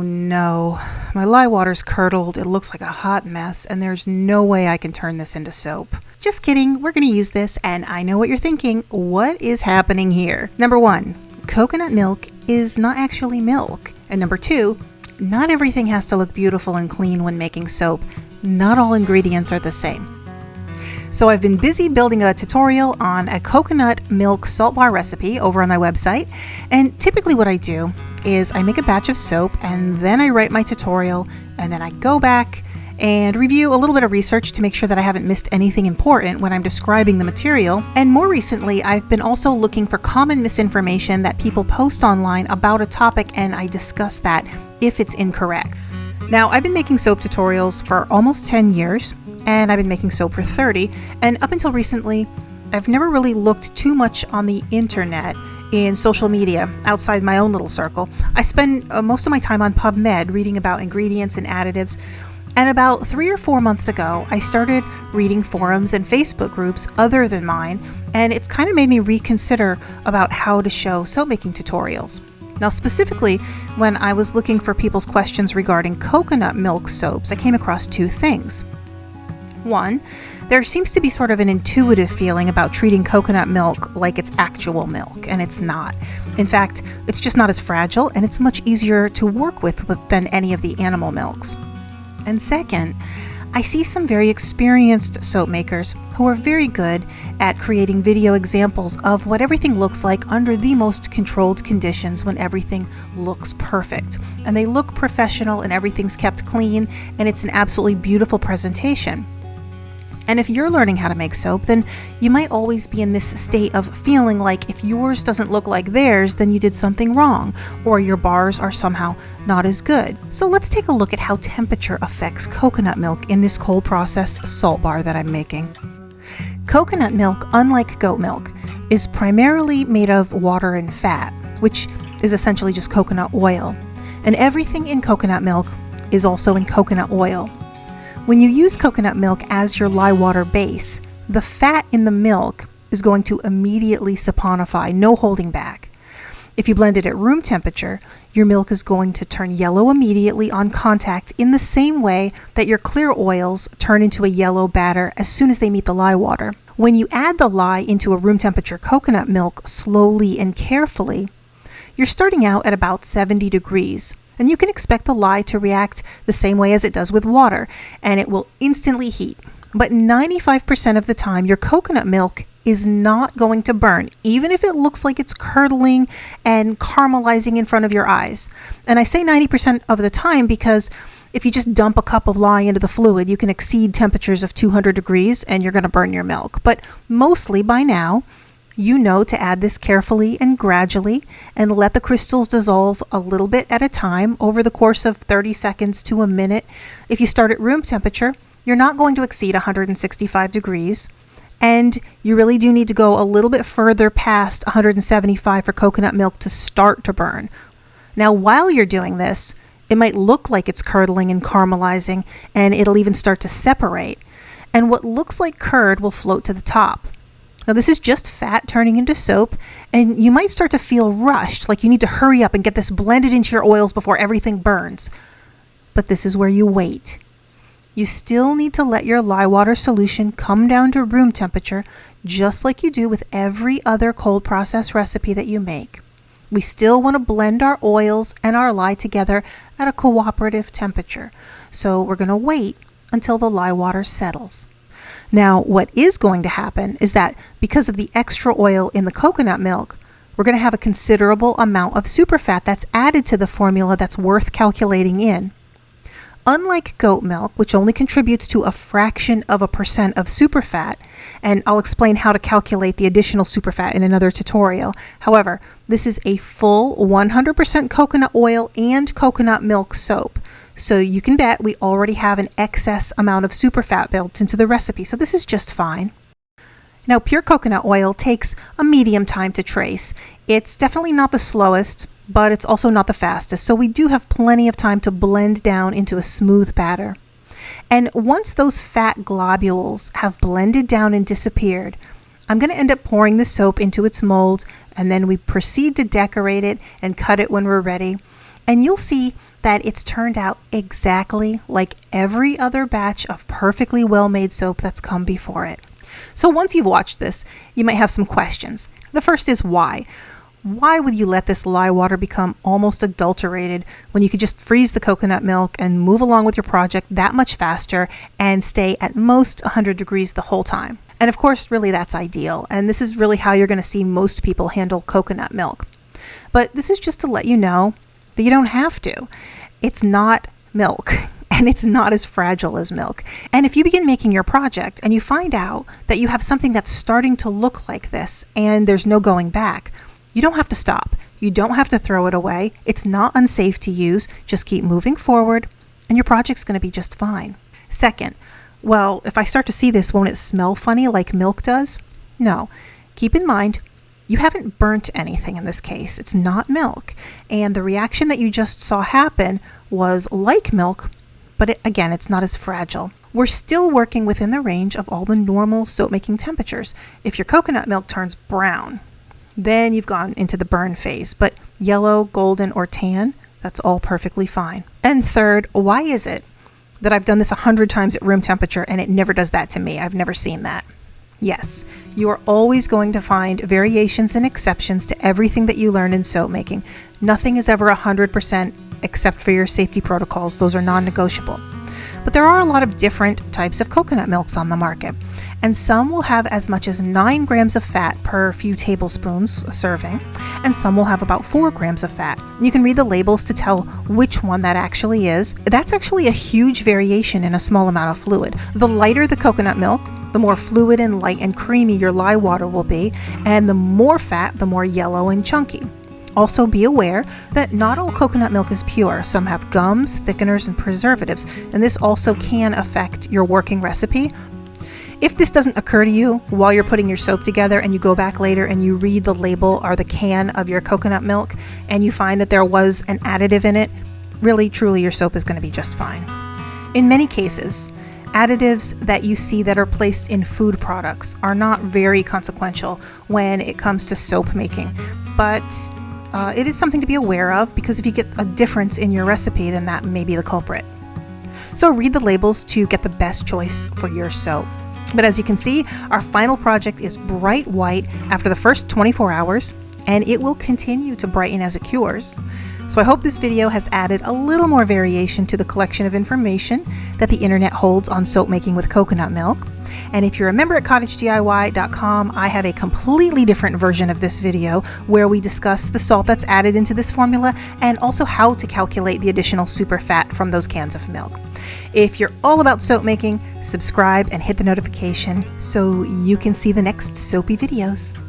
no, my lye water's curdled, it looks like a hot mess, and there's no way I can turn this into soap. Just kidding, we're going to use this, and I know what you're thinking. What is happening here? Number 1, coconut milk is not actually milk. And number 2, not everything has to look beautiful and clean when making soap. Not all ingredients are the same. So I've been busy building a tutorial on a coconut milk salt bar recipe over on my website, and typically what I do is I make a batch of soap and then I write my tutorial, and then I go back and review a little bit of research to make sure that I haven't missed anything important when I'm describing the material. And more recently, I've been also looking for common misinformation that people post online about a topic, and I discuss that if it's incorrect. Now, I've been making soap tutorials for almost 10 years, and I've been making soap for 30, and up until recently, I've never really looked too much on the internet in social media outside my own little circle. I spend most of my time on PubMed reading about ingredients and additives, and about 3 or 4 months ago, I started reading forums and Facebook groups other than mine, and it's kind of made me reconsider about how to show soap making tutorials. Now, specifically, when I was looking for people's questions regarding coconut milk soaps, I came across 2 things. 1, there seems to be sort of an intuitive feeling about treating coconut milk like it's actual milk, and it's not. In fact, it's just not as fragile, and it's much easier to work with than any of the animal milks. And second, I see some very experienced soap makers who are very good at creating video examples of what everything looks like under the most controlled conditions when everything looks perfect. And they look professional and everything's kept clean, and it's an absolutely beautiful presentation. And if you're learning how to make soap, then you might always be in this state of feeling like if yours doesn't look like theirs, then you did something wrong, or your bars are somehow not as good. So let's take a look at how temperature affects coconut milk in this cold process salt bar that I'm making. Coconut milk, unlike goat milk, is primarily made of water and fat, which is essentially just coconut oil. And everything in coconut milk is also in coconut oil. When you use coconut milk as your lye water base, the fat in the milk is going to immediately saponify, no holding back. If you blend it at room temperature, your milk is going to turn yellow immediately on contact in the same way that your clear oils turn into a yellow batter as soon as they meet the lye water. When you add the lye into a room temperature coconut milk slowly and carefully, you're starting out at about 70 degrees. And you can expect the lye to react the same way as it does with water, and it will instantly heat. But 95% of the time, your coconut milk is not going to burn, even if it looks like it's curdling and caramelizing in front of your eyes. And I say 90% of the time because if you just dump a cup of lye into the fluid, you can exceed temperatures of 200 degrees and you're going to burn your milk. But mostly by now, you know to add this carefully and gradually and let the crystals dissolve a little bit at a time over the course of 30 seconds to a minute. If you start at room temperature, you're not going to exceed 165 degrees. And you really do need to go a little bit further past 175 for coconut milk to start to burn. Now, while you're doing this, it might look like it's curdling and caramelizing, and it'll even start to separate. And what looks like curd will float to the top. Now, this is just fat turning into soap, and you might start to feel rushed, like you need to hurry up and get this blended into your oils before everything burns. But this is where you wait. You still need to let your lye water solution come down to room temperature, just like you do with every other cold process recipe that you make. We still want to blend our oils and our lye together at a cooperative temperature. So we're going to wait until the lye water settles. Now, what is going to happen is that because of the extra oil in the coconut milk, we're going to have a considerable amount of superfat that's added to the formula that's worth calculating in. Unlike goat milk, which only contributes to a fraction of a percent of superfat, and I'll explain how to calculate the additional superfat in another tutorial. However, this is a full 100% coconut oil and coconut milk soap. So you can bet we already have an excess amount of superfat built into the recipe, so this is just fine. Now, pure coconut oil takes a medium time to trace. It's definitely not the slowest, but it's also not the fastest, so we do have plenty of time to blend down into a smooth batter. And once those fat globules have blended down and disappeared, I'm going to end up pouring the soap into its mold, and then we proceed to decorate it and cut it when we're ready. And you'll see that it's turned out exactly like every other batch of perfectly well-made soap that's come before it. So once you've watched this, you might have some questions. The first is why? Why would you let this lye water become almost adulterated when you could just freeze the coconut milk and move along with your project that much faster and stay at most 100 degrees the whole time? And of course, really that's ideal. And this is really how you're going to see most people handle coconut milk. But this is just to let you know that you don't have to. It's not milk. And it's not as fragile as milk. And if you begin making your project and you find out that you have something that's starting to look like this and there's no going back, you don't have to stop. You don't have to throw it away. It's not unsafe to use. Just keep moving forward and your project's going to be just fine. Second, well, if I start to see this, won't it smell funny like milk does? No. Keep in mind, you haven't burnt anything in this case. It's not milk. And the reaction that you just saw happen was like milk, but again, it's not as fragile. We're still working within the range of all the normal soap making temperatures. If your coconut milk turns brown, then you've gone into the burn phase. But yellow, golden, or tan, that's all perfectly fine. And third, why is it that I've done this 100 times at room temperature and it never does that to me? I've never seen that. Yes, you are always going to find variations and exceptions to everything that you learn in soap making. Nothing is ever 100% except for your safety protocols. Those are non-negotiable. But there are a lot of different types of coconut milks on the market, and some will have as much as 9 grams of fat per few tablespoons a serving, and some will have about 4 grams of fat. You can read the labels to tell which one that actually is. That's actually a huge variation in a small amount of fluid. The lighter the coconut milk, the more fluid and light and creamy your lye water will be, and the more fat, the more yellow and chunky. Also be aware that not all coconut milk is pure. Some have gums, thickeners, and preservatives, and this also can affect your working recipe. If this doesn't occur to you while you're putting your soap together and you go back later and you read the label or the can of your coconut milk and you find that there was an additive in it, really, truly, your soap is going to be just fine. In many cases, additives that you see that are placed in food products are not very consequential when it comes to soap making, but it is something to be aware of, because if you get a difference in your recipe, then that may be the culprit. So read the labels to get the best choice for your soap. But as you can see, our final project is bright white after the first 24 hours, and it will continue to brighten as it cures. So I hope this video has added a little more variation to the collection of information that the internet holds on soap making with coconut milk. And if you're a member at cottagediy.com, I have a completely different version of this video where we discuss the salt that's added into this formula and also how to calculate the additional super fat from those cans of milk. If you're all about soap making, subscribe and hit the notification so you can see the next soapy videos.